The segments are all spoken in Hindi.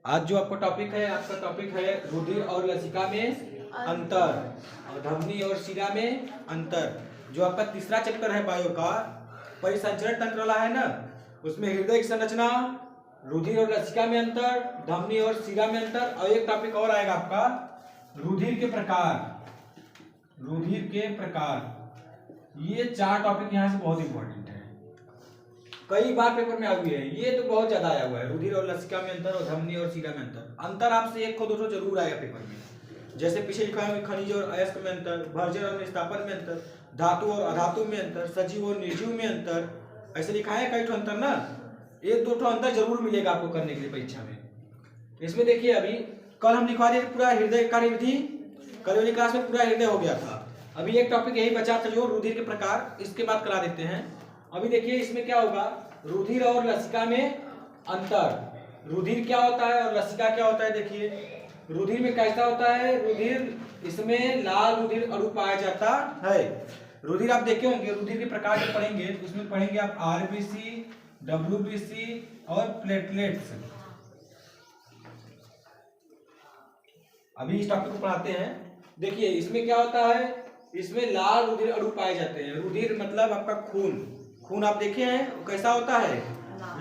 आज जो आपका टॉपिक है, आपका टॉपिक है रुधिर और लसिका में अंतर और धमनी और शिरा में अंतर। जो आपका तीसरा चैप्टर है बायो का, परिसंचरण तंत्र वाला है ना, उसमें हृदय की संरचना, रुधिर और लसिका में अंतर, धमनी और शिरा में अंतर, और एक टॉपिक और आएगा आपका रुधिर के प्रकार। रुधिर के प्रकार, ये चार टॉपिक यहाँ से बहुत इंपॉर्टेंट है, कई बार पेपर में आ हुए हैं, ये तो बहुत ज्यादा आया हुआ है। रुधिर और लसिका में अंतर और धमनी और शिरा में अंतर। अंतर आपसे एक को दो जरूर आएगा पेपर में, जैसे पीछे लिखा है खनिज और अयस्क में अंतर, भर्जन और निस्तापन में अंतर, धातु और अधातु में अंतर, सजीव और निर्जीव में अंतर, ऐसे लिखा है कई ठो अंतर ना। एक दो ठो अंतर जरूर मिलेगा आपको करने के लिए परीक्षा में। इसमें देखिए, अभी कल हम लिखवा दिए पूरा हृदय कार्यविधि, कल वाली क्लास में पूरा हृदय हो गया था। अभी एक टॉपिक यही बचा था जो रुधिर के प्रकार, इसके बाद करा देते हैं। अभी देखिए इसमें क्या होगा, रुधिर और लसिका में अंतर। रुधिर क्या होता है और लसिका क्या होता है। देखिए रुधिर में कैसा होता है, रुधिर इसमें लाल रुधिर अणु पाया जाता है। रुधिर आप देखे होंगे, रुधिर के प्रकार जो पढ़ेंगे उसमें पढ़ेंगे आप आरबीसी, डब्ल्यूबीसी और प्लेटलेट्स। अभी इस टॉपिक को पढ़ाते हैं। देखिए इसमें क्या होता है, इसमें लाल रुधिर अणु पाए जाते हैं। रुधिर मतलब आपका खून, खून आप देखे हैं कैसा होता है,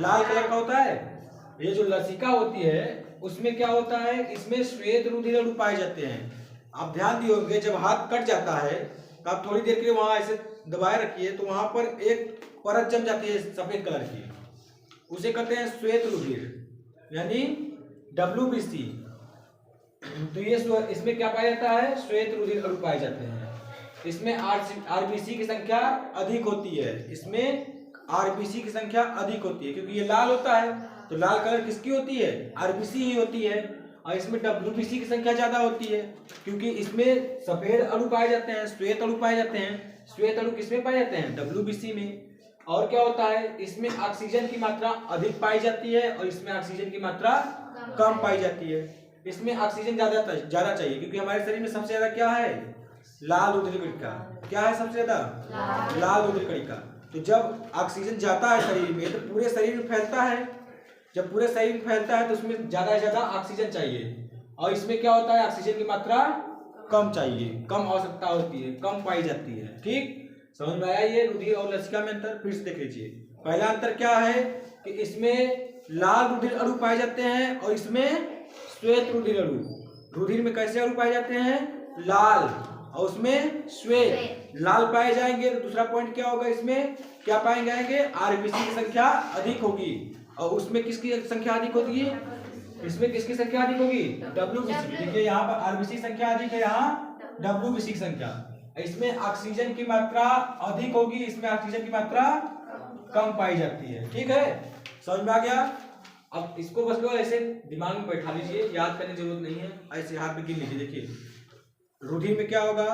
लाल कलर का होता है। ये जो लसिका होती है उसमें क्या होता है, इसमें श्वेत रुधिर अणु पाए जाते हैं। आप ध्यान दिए होंगे, जब हाथ कट जाता है तो आप थोड़ी देर के लिए वहां ऐसे दबाए रखिए तो वहां पर एक परत जम जाती है सफेद कलर की, उसे कहते हैं श्वेत रुधिर यानी डब्ल्यूबीसी। तो ये इसमें क्या पाया जाता है, श्वेत रुधिर अणु पाए जाते हैं। इसमें आरबीसी की संख्या अधिक होती है, इसमें आरबीसी की संख्या अधिक होती है क्योंकि ये लाल होता है, तो लाल कलर किसकी होती है, आरबीसी ही होती है। और इसमें डब्ल्यूबीसी की संख्या ज्यादा होती है क्योंकि इसमें सफेद अणु पाए जाते हैं, श्वेत अणु पाए जाते हैं। श्वेत अणु किसमें पाए जाते हैं, डब्ल्यूबीसी में। और क्या होता है, इसमें ऑक्सीजन की मात्रा अधिक पाई जाती है और इसमें ऑक्सीजन की मात्रा कम पाई जाती है। इसमें ऑक्सीजन ज्यादा चाहिए क्योंकि हमारे शरीर में सबसे ज्यादा क्या है, लाल रुधिर कणिका। क्या है सबसे ज्यादा, लाल रुधिर कणिका। तो जब ऑक्सीजन जाता है शरीर में तो पूरे शरीर में फैलता है, जब पूरे शरीर में फैलता है तो उसमें ज्यादा से ज्यादा ऑक्सीजन चाहिए। और इसमें क्या होता है, ऑक्सीजन की मात्रा कम चाहिए, कम आवश्यकता होती है, कम पाई जाती है। ठीक, समझ में आया ये रुधिर और लसिका में अंतर। फिर से देख लीजिए, पहला अंतर क्या है कि इसमें लाल रुधिर अणु पाए जाते हैं और इसमें श्वेत रुधिर अणु। रुधिर में कैसे अणु पाए जाते हैं, लाल, और उसमें श्वेत। लाल पाए जाएंगे तो दूसरा पॉइंट क्या होगा, इसमें क्या पाए जाएंगे, आरबीसी की संख्या अधिक होगी। और उसमें किसकी संख्या अधिक होती है, इसमें किसकी संख्या अधिक होगी, डब्ल्यूबीसी। देखिए यहाँ पर आरबीसी संख्या अधिक है, यहाँ डब्ल्यूबीसी की संख्या। इसमें ऑक्सीजन की मात्रा अधिक होगी, इसमें ऑक्सीजन की मात्रा कम पाई जाती है। ठीक है, समझ में आ गया। अब इसको बस ऐसे दिमाग में बैठा लीजिए, याद करने की जरूरत नहीं है, ऐसे हाथ में गिन लीजिए। देखिए रुधिर में क्या होगा,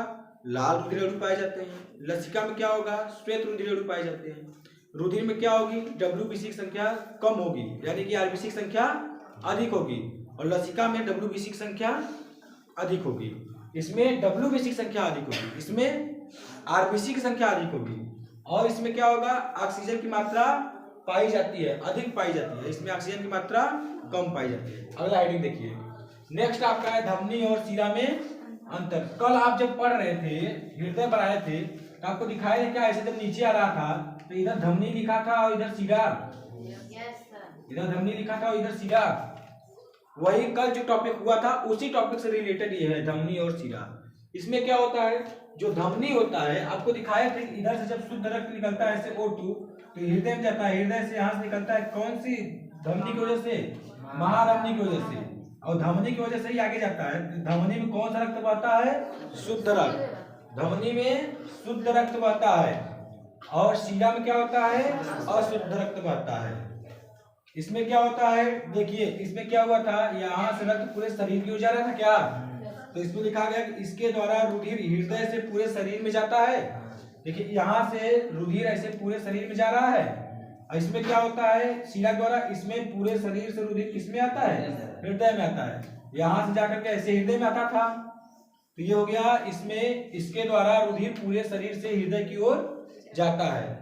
लाल रुधिर अणु पाए जाते हैं। लसिका में क्या होगा, श्वेत रुधिर अणु पाए जाते हैं। रुधिर में क्या होगी, डब्ल्यूबीसी की संख्या कम होगी यानी कि आरबीसी की संख्या अधिक होगी, और लसिका में डब्ल्यूबीसी की संख्या अधिक होगी। इसमें डब्ल्यूबीसी की संख्या अधिक होगी, इसमें आरबीसी की संख्या अधिक होगी। और इसमें क्या होगा, ऑक्सीजन की मात्रा पाई जाती है, अधिक पाई जाती है, इसमें ऑक्सीजन की मात्रा कम पाई जाती है। अगला हेडिंग देखिए, नेक्स्ट आपका है धमनी और शिरा में अंतर। कल आप जब पढ़ रहे थे, हृदय बनाए थे, तो आपको दिखाया था क्या, ऐसे जब नीचे आ रहा था तो इधर धमनी लिखा था और इधर शिरा, इधर धमनी लिखा था और इधर शिरा। वही कल जो टॉपिक हुआ था उसी टॉपिक से रिलेटेड ये है, धमनी और शिरा। इसमें क्या होता है, जो धमनी होता है आपको दिखाया था, इधर से जब शुद्ध रक्त निकलता है ऐसे O2 तो हृदय में जाता है, हृदय से यहाँ से निकलता है कौन सी धमनी की वजह से, महाधमनी की वजह से, और धमनी की वजह से ही आगे जाता है। धमनी में कौन सा रक्त बहता है, शुद्ध रक्त। धमनी में शुद्ध रक्त बहता है और शिरा में क्या होता है, अशुद्ध रक्त बहता है। इसमें क्या होता है, देखिए इसमें क्या हुआ था, यहाँ से रक्त पूरे शरीर की ओर जा रहा था क्या, तो इसमें लिखा गया कि इसके द्वारा रुधिर हृदय से पूरे शरीर में जाता है। देखिए यहाँ से रुधिर ऐसे पूरे शरीर में जा रहा है, और इसमें क्या होता है, शिरा द्वारा इसमें पूरे शरीर से रुधिर किसमें आता है, हृदय में आता है। यहाँ से जाकर के ऐसे हृदय में आता था, तो ये हो गया, इसमें इसके द्वारा रुधिर पूरे शरीर से हृदय की ओर जाता है।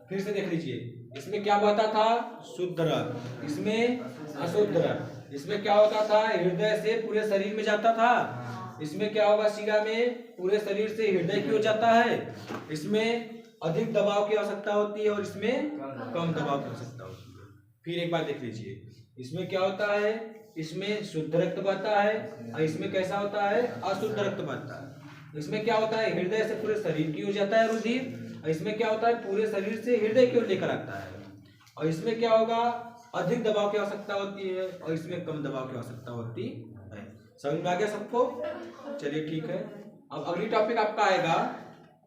फिर से देख लीजिए, इसमें क्या बहता था, शुद्ध रक्त, इसमें अशुद्ध रक्त। इसमें क्या होता था, हृदय से पूरे शरीर में जाता था। इसमें क्या होगा, शिरा में पूरे शरीर से हृदय की ओर जाता है। इसमें अधिक दबाव की आवश्यकता होती है और इसमें कम दबाव की आवश्यकता होती है। फिर एक बार देख लीजिए, इसमें क्या होता है, इसमें शुद्ध रक्त बहता है और इसमें कैसा होता है, अशुद्ध रक्त बहता है। इसमें क्या होता है, हृदय से पूरे शरीर की ओर जाता है रुधिर, और इसमें क्या होता है, पूरे शरीर से हृदय की ओर लेकर आता है। और इसमें क्या होगा, अधिक दबाव की आवश्यकता होती है और इसमें कम दबाव की आवश्यकता होती है। समझ में आ गया सबको? चलिए ठीक है। अब अगली टॉपिक आपका आएगा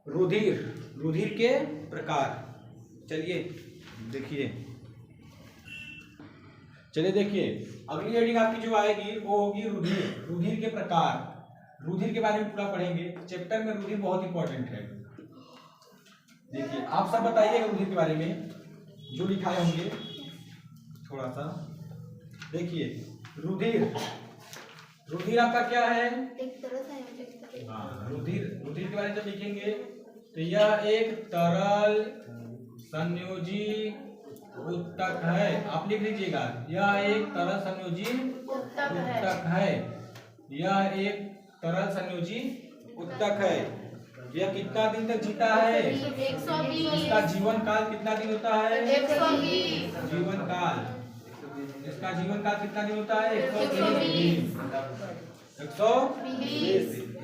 रुधिर, रुधिर के प्रकार। चलिए देखिए, अगली हेडिंग आपकी जो आएगी वो होगी रुधिर, रुधिर के प्रकार। रुधिर के बारे में पूरा पढ़ेंगे, चैप्टर में रुधिर बहुत इंपॉर्टेंट है। देखिए आप सब बताइए रुधिर के बारे में जो लिखाए होंगे थोड़ा सा। देखिए रुधिर, रुधिर आपका क्या है, एक तरह से रुधिर, रुधिर के बारे में जब लिखेंगे तो यह एक तरल संयोजी उत्तक है। आप लिख लीजिएगा, यह एक तरल संयोजी उत्तक है। यह एक तरल संयोजी उत्तक है। यह कितना दिन तक जीता है, 120। इसका जीवन काल कितना दिन होता है, 120। जीवन काल, इसका जीवन काल कितना दिन होता है, 120 दिन।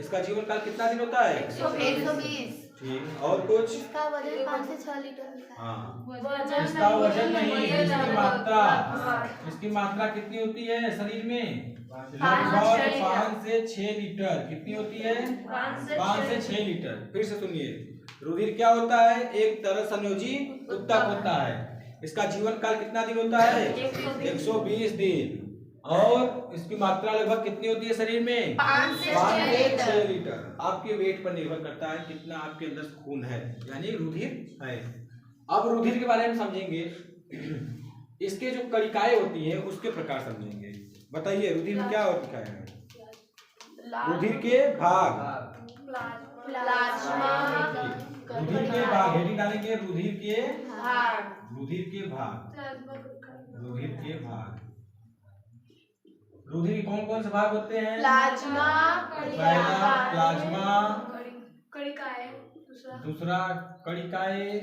इसका जीवन काल कितना दिन होता है, 120। ठीक। और कुछ, इसका वजन 5 से 6 लीटर होता है। हाँ, इसका वजन नहीं, इसकी मात्रा, इसकी मात्रा कितनी होती है शरीर में, लगभग 5 से 6 लीटर। कितनी होती है, 5 से 6 लीटर। फिर से सुनिए, रुधिर क्या होता है, एक तरल संयोजी उत्तक होता है। इसका जीवन काल कितना दिन होता है, 120 दिन। और इसकी मात्रा लगभग कितनी होती है शरीर में, 5 से 6 लीटर। आपके वेट पर निर्भर करता है कितना आपके अंदर खून है, यानी रुधिर है। अब रुधिर के बारे में समझेंगे, इसके जो कणिकाएं होती हैं उसके प्रकार समझेंगे। बताइए रुधिर में क्या होता है, रुधिर के भाग, प्लाज्मा, रुधिर के भाग, हेडिंग डालेंगे रुधिर के भाग, रुधिर के भाग, रुधिर के भाग। रुधिर कौन कौन से भाग होते हैं, प्लाज्मा, पहला प्लाज्मा, कणिकाएं, दूसरा कणिकाएं,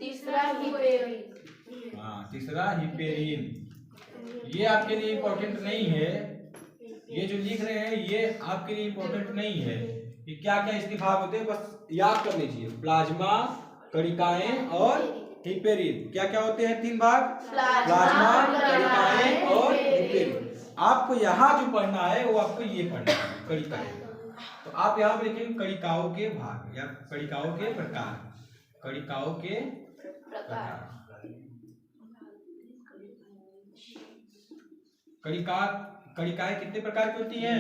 तीसरा हिपेरिन। हाँ, तीसरा हिपेरिन। ये आपके लिए इम्पोर्टेंट नहीं है, ये जो लिख रहे हैं ये आपके लिए इम्पोर्टेंट नहीं है कि क्या क्या इसके भाग होते हैं, बस याद कर लीजिए। प्लाज्मा, कणिकाएं और हिपेरिन। क्या क्या होते हैं, 3 भाग, प्लाज्मा, कणिकाएं और हिपेरिन। आपको यहाँ जो पढ़ना है वो आपको ये पढ़ना है, कणिकाएं। तो आप यहाँ पे लिखेंगे कणिकाओं के भाग या कणिकाओं के प्रकार, कणिकाओं के प्रकार। कणिकाएं कितने प्रकार की होती हैं,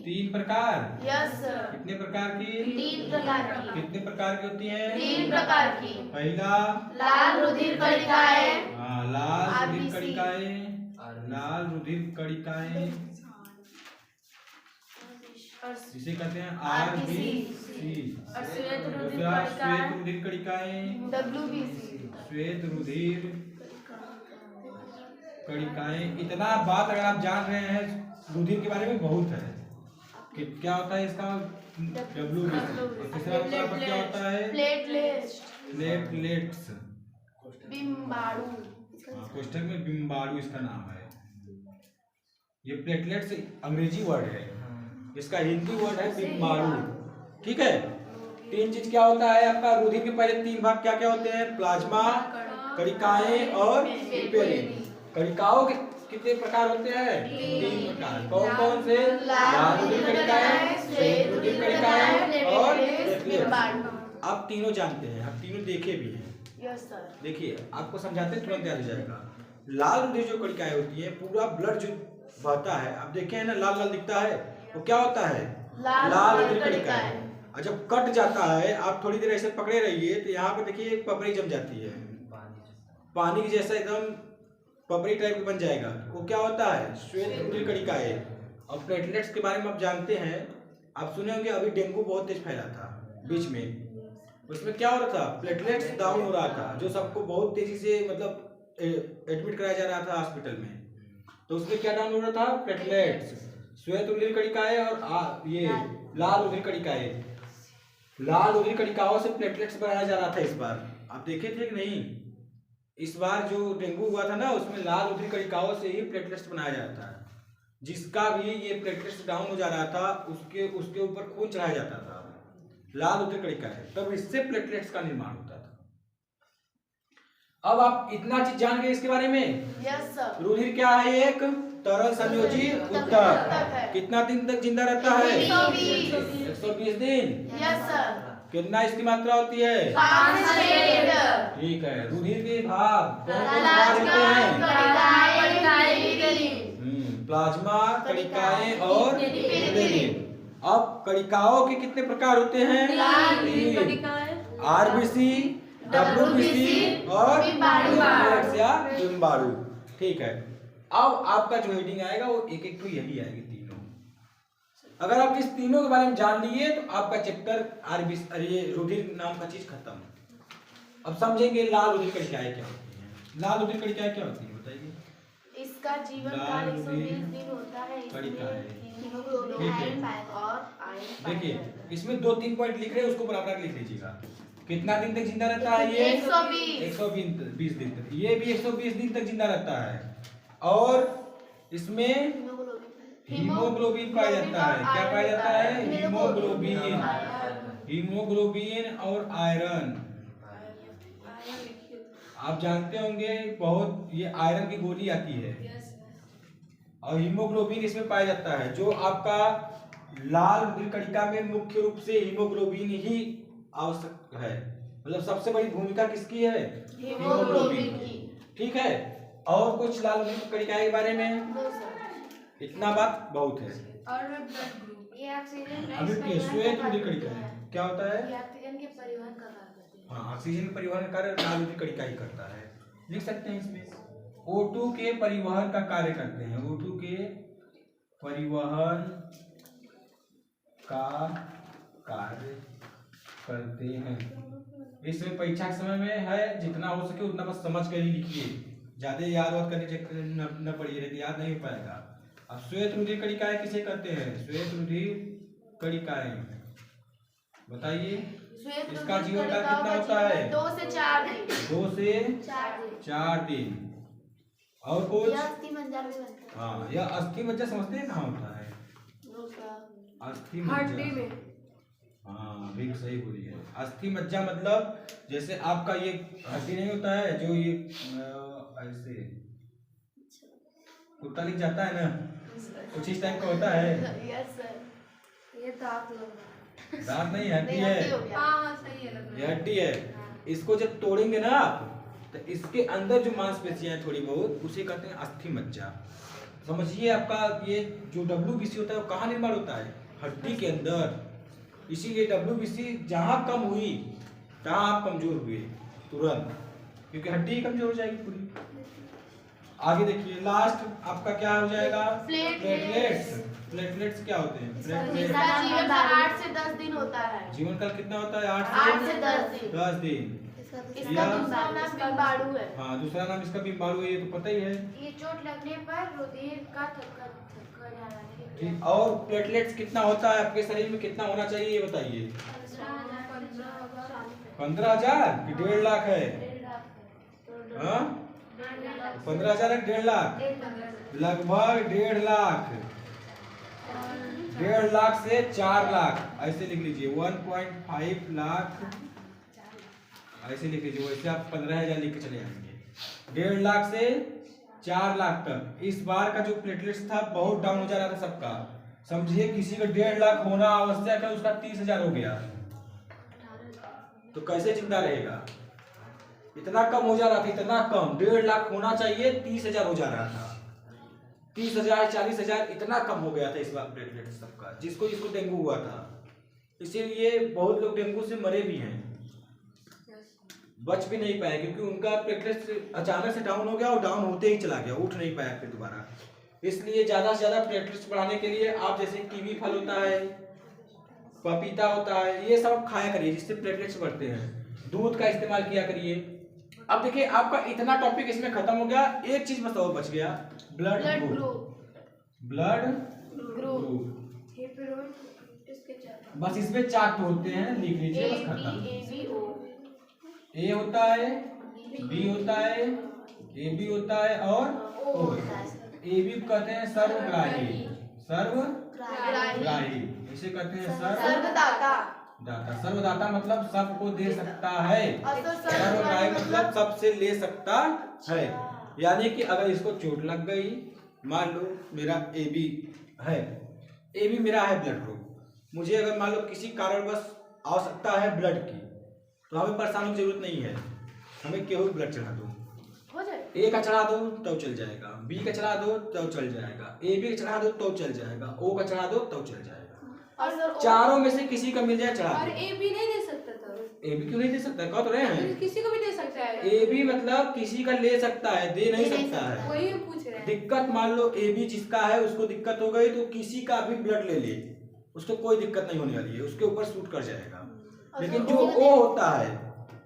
3 प्रकार। यस, कितने प्रकार की, 3 प्रकार की। कितने प्रकार की होती हैं, 3 प्रकार की। पहला लाल रुधिर कणिकाएं, हाँ, लाल रुधिर कणिकाएं, लाल रुधिर कणिकाएं, जिसे कहते हैं RBC। दूसरा श्वेत रुधिर कणिकाएं, WBC। श्वेत रुधिर कणिकाएं। इतना बात अगर आप जान रहे हैं रुधिर के बारे में बहुत है कि क्या होता है इसका, WBC। तीसरा नंबर क्या होता है, प्लेटलेट्स, प्लेटलेट्स, बिम्बाणु, कोष्ठक में बिम्बाणु इसका नाम है। ये प्लेटलेट्स अंग्रेजी वर्ड है, इसका हिंदी वर्ड है बिम्बाणु। ठीक है, 3 चीज क्या होता है आपका रुधिर के पहले 3 भाग क्या क्या होते हैं, प्लाज्मा, कणिकाएं और हिपेरिन। कणिकाओं के कितने प्रकार होते हैं, 3 प्रकार। कौन कौन से, लाल रुधिर कणिकाएं, श्वेत रुधिर कणिकाएं और प्लेटलेट्स। आप तीनों जानते हैं, आप तीनों देखे भी हैं। Yes sir. देखिए आपको समझाते तुरंत याद हो जाएगा। लाल रुधिर जो कणिकाएं होती है, पूरा ब्लड जो बहता है, आप देखे हैं ना लाल लाल दिखता है, वो क्या होता है, लाल रुधिर कणिकाएं। और जब कट जाता है, आप थोड़ी देर ऐसे पकड़े रहिए तो यहाँ पे देखिए एक पपड़ी जम जाती है, पानी की जैसा एकदम पपड़ी टाइप की बन जाएगा। वो क्या होता है, श्वेत रुधिर कणिकाएं। और प्लेटलेट्स के बारे में आप जानते हैं, आप सुने होंगे अभी डेंगू बहुत तेज फैला था बीच में, उसमें क्या हो रहा था, प्लेटलेट्स डाउन हो रहा था, जो सबको बहुत तेजी से मतलब एडमिट कराया जा रहा था हॉस्पिटल में। तो उसमें क्या डाउन हो रहा था? प्लेटलेट्स। श्वेत रुधिर कणिकाएं और ये लाल रुधिर कणिकाएं। लाल रुधिर कणिकाओं से प्लेटलेट्स बनाया जा रहा था इस बार। आप देखे थे कि नहीं? इस बार जो डेंगू हुआ था ना, उसमें लाल रुधिर कणिकाओं से ही प्लेटलेट्स बनाया जाता है। जिसका भी ये प्लेटलेट्स डाउन हो जा रहा था, उसके ऊपर खून चढ़ाया जाता था, लाल रुधिर कणिका है, तब इससे प्लेटलेट्स का निर्माण होता था। अब आप इतना चीज जान गए इसके बारे में? Yes sir. रुधिर क्या है? एक तरल संयोजी ऊतक। कितना दिन तक जिंदा रहता है? 120 दिन। Yes sir. कितना इसकी मात्रा होती है? 5 से 8। ठीक है। रुधिर के भाग प्लाज्मा, प्लाज्मा, कणिकाएं और प्लेटलेट। अब कणिकाओं के कितने प्रकार होते हैं? 3। आरबीसी, डब्ल्यूबीसी और प्लेटलेट्स या बिम्बाणु। ठीक है। अब आपका जो हेडिंग आएगा वो एक एक तो यही आएगी तीनों। अगर आप इस तीनों के बारे में जान लिए तो आपका चैप्टर आरबीसी ये रुधिर नाम का चीज खत्म। अब समझेंगे लाल रुधिर कणिकाएं क्या होती हैं। लाल रुधिर कणिकाएं क्या होती है बताइए? इसका जीवन काल 120 दिन होता है। देखिए इसमें 2-3 पॉइंट लिख रहे हैं, उसको बराबर लिख लीजिएगा। कितना दिन तक जिंदा रहता है ये? 120 दिन तक। ये भी 120 दिन तक जिंदा रहता है। और इसमें हीमोग्लोबिन पाया जाता है। क्या पाया जाता है? हीमोग्लोबिन। हीमोग्लोबिन और आयरन। आप जानते होंगे बहुत, ये आयरन की गोली आती है और हीमोग्लोबिन इसमें पाया जाता है। जो आपका लाल रुधिर कणिका में मुख्य रूप से हीमोग्लोबिन ही आवश्यक है। मतलब सबसे बड़ी भूमिका किसकी है? हीमोग्लोबिन की। ठीक है। और कुछ लाल रुधिर कणिका के बारे में? इतना बात बहुत है। ये ऑक्सीजन अभी श्वेत रुधिर कणिका क्या होता है? ऑक्सीजन के परिवहन का कार्य करते हैं। हाँ, ऑक्सीजन के परिवहन का कार्य लाल रुधिर कणिका ही करता है। लिख सकते हैं इसमें O2 के परिवहन का कार्य करते हैं। O2 के परिवहन का कार्य करते हैं। इसमें परीक्षा के समय में है, जितना हो सके उतना बस समझ कर ही लिखिए, ज्यादा याद वाद करने चक्कर न पड़िए, नहीं याद नहीं हो पाएगा। अब श्वेत रुधिर कणिकाएं किसे कहते हैं? श्वेत रुधिर कणिकाएं बताइए। इसका जीवन काल कितना होता है? 2 से 4 दिन। 2 से 4 दिन। और कुछ? अस्थि मज्जा भी बनता है। हाँ, यह अस्थि मज्जा समझते हैं कहाँ होता है? अस्थि मज्जा में। हाँ, भी सही बोली है। अस्थि मज्जा मतलब जैसे आपका ये हड्डी नहीं होता है जो ये ऐसे कुत्ता लिख जाता है ना, कुछ इस टाइप का होता है। Yes sir. ये दांत नहीं, हड्डी है। हाँ सही है। ये हड्डी है। इसको जब तोड़ेंगे ना आप तो इसके अंदर जो मांसपेशियां हैं थोड़ी बहुत, उसे कहते हैं अस्थि मज्जा। समझिए आपका ये जो डब्ल्यूबीसी होता है वो कहाँ निर्माण होता है? हड्डी के अंदर। इसीलिए डब्ल्यूबीसी जहां कम हुई तहां आप कमजोर हुए तुरंत, क्योंकि हड्डी ही कमजोर हो जाएगी पूरी। आगे देखिए लास्ट आपका क्या हो जाएगा? प्लेटलेट्स। प्लेटलेट्स क्या होते हैं? प्लेटलेट्स इसका जीवन काल 8 से 10 दिन होता है। जीवन काल कितना होता है? 8 से 10 दिन। 10 दिन। इसका दूसरा नाम बिम्बाणु है। हाँ, दूसरा नाम इसका बिम्बाणु है, ये तो पता ही है। ये चोट लगने पर रुधिर का थक्का जाना है। ठीक। और प्लेटलेट्स कितना होता है आपके शरीर में, कितना होना चाहिए ये बताइए? 15,000 कि 1.5 लाख है? हाँ, 15,000 है 1.5 लाख? लगभग 1.5 लाख। 1.5 लाख से 4 लाख ऐसे लिख लीजिए। 1.5 लाख ऐसे लिख लीजिए। वैसे आप 15,000 लिख के चले जाएंगे। 1.5 लाख से 4 लाख तक। इस बार का जो प्लेटलेट्स था बहुत डाउन हो जा रहा था सबका। समझिए किसी का 1.5 लाख होना आवश्यक है, उसका 30,000 हो गया तो कैसे जिंदा रहेगा? इतना कम हो जा रहा था, इतना कम। 1.5 लाख होना चाहिए, 30,000 हो जा रहा था। 30,000 40,000 इतना कम हो गया था इस बार प्लेटलेट सबका, जिसको डेंगू हुआ था। इसीलिए बहुत लोग डेंगू से मरे भी हैं, बच भी नहीं पाए, क्योंकि उनका प्लेटलेट्स अचानक से डाउन हो गया और डाउन होते ही चला गया, उठ नहीं पाया फिर दोबारा। इसलिए ज्यादा से ज्यादा प्लेटलेट्स बढ़ाने के लिए आप जैसे कीवी फल होता है, पपीता होता है, ये सब खाया करिए जिससे प्लेटलेट्स बढ़ते हैं। दूध का इस्तेमाल किया करिए, अब देखिए आपका इतना टॉपिक इसमें खत्म हो गया, एक चीज बस और बच गया, blood blood group. Group blood group group बस इसमें 4 होते हैं, लिख लीजिए बस खत्म। ए होता है, बी होता है, ए बी होता है और ओ होता है। ए बी कहते हैं सर्वग्राही, सर्वग्राही इसे कहते हैं सर्वदाता। दाता। सर्वदाता मतलब सबको दे सकता है, और तो सर्वग्राही मतलब सबसे ले सकता है। यानी कि अगर इसको चोट लग गई, मान लो मेरा ए बी है, ए बी मेरा है ब्लड ग्रुप, मुझे अगर मान लो किसी कारणवश आवश्यकता है ब्लड की, तो हमें परेशान होने की जरूरत नहीं है, हमें केवल ब्लड चढ़ा दो, हो जाए। ए का चढ़ा दो तो चल जाएगा, बी का चढ़ा दो तो चल जाएगा, ए बी का चढ़ा दो तो चल जाएगा, ओ का चढ़ा दो तो चल जाएगा। और सर चारों में से किसी का मिल जाए चढ़ा और दो। ए बी नहीं दे सकता था। ए बी क्यों नहीं दे सकता, कह तो रहे हैं किसी को भी दे सकता है। ए बी मतलब किसी का ले सकता है, दे नहीं सकता है। वही पूछ रहे हैं। दिक्कत मान लो ए बी जिसका है उसको दिक्कत हो गई तो किसी का भी ब्लड ले ले, उसको कोई दिक्कत नहीं होने वाली है, उसके ऊपर शूट कर जाएगा। लेकिन जो ओ होता है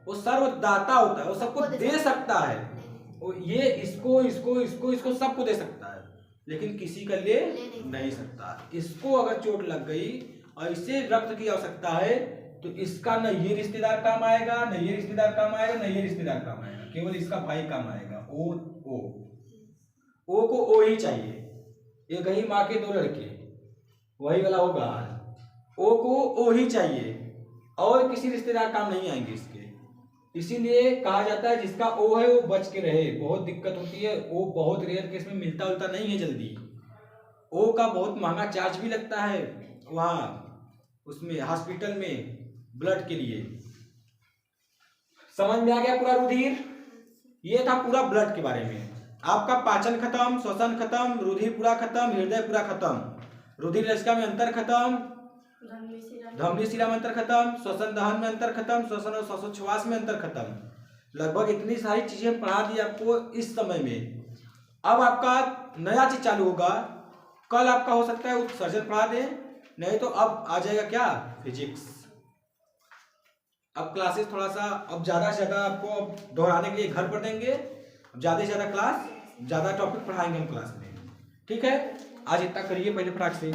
वो सर्वदाता होता है, वो सबको दे सकता है, वो ये इसको इसको इसको इसको सबको दे सकता है, लेकिन किसी का ले नहीं सकता। इसको अगर चोट लग गई और इसे रक्त की आवश्यकता है तो इसका न ये रिश्तेदार काम आएगा, न ये रिश्तेदार काम आएगा, न ये रिश्तेदार काम आएगा, केवल इसका भाई काम आएगा। ओ को ओ ही चाहिए। एक ही माँ के 2 लड़के, वही वाला होगा। ओ को ओ ही चाहिए और किसी रिश्तेदार काम नहीं आएंगे इसके। इसीलिए कहा जाता है जिसका ओ है वो बच के रहे, बहुत दिक्कत होती है। ओ बहुत रेयर केस में मिलता उलता नहीं है जल्दी। ओ का बहुत महंगा चार्ज भी लगता है वहाँ उसमें हॉस्पिटल में ब्लड के लिए। समझ में आ गया पूरा रुधिर? ये था पूरा ब्लड के बारे में। आपका पाचन खत्म, श्वसन खत्म, रुधिर पूरा खत्म, हृदय पूरा खत्म, रुधिर रसिका में अंतर खत्म, धमनी शिरा में अंतर खत्म, श्वसन दहन में अंतर खत्म, श्वसन और श्वासोच्छ्वास में अंतर खत्म। लगभग इतनी सारी चीजें पढ़ा दी आपको इस समय में। अब आपका नया चीज चालू होगा, कल आपका हो सकता है उत्सर्जन पढ़ा दे, नहीं तो अब आ जाएगा क्या, फिजिक्स। अब क्लासेस थोड़ा सा अब ज्यादा से ज्यादा आपको दोहराने के लिए घर पर देंगे, ज्यादा से ज्यादा क्लास, ज्यादा टॉपिक पढ़ाएंगे हम क्लास में। ठीक है, आज इतना करिए पहले फटाक से।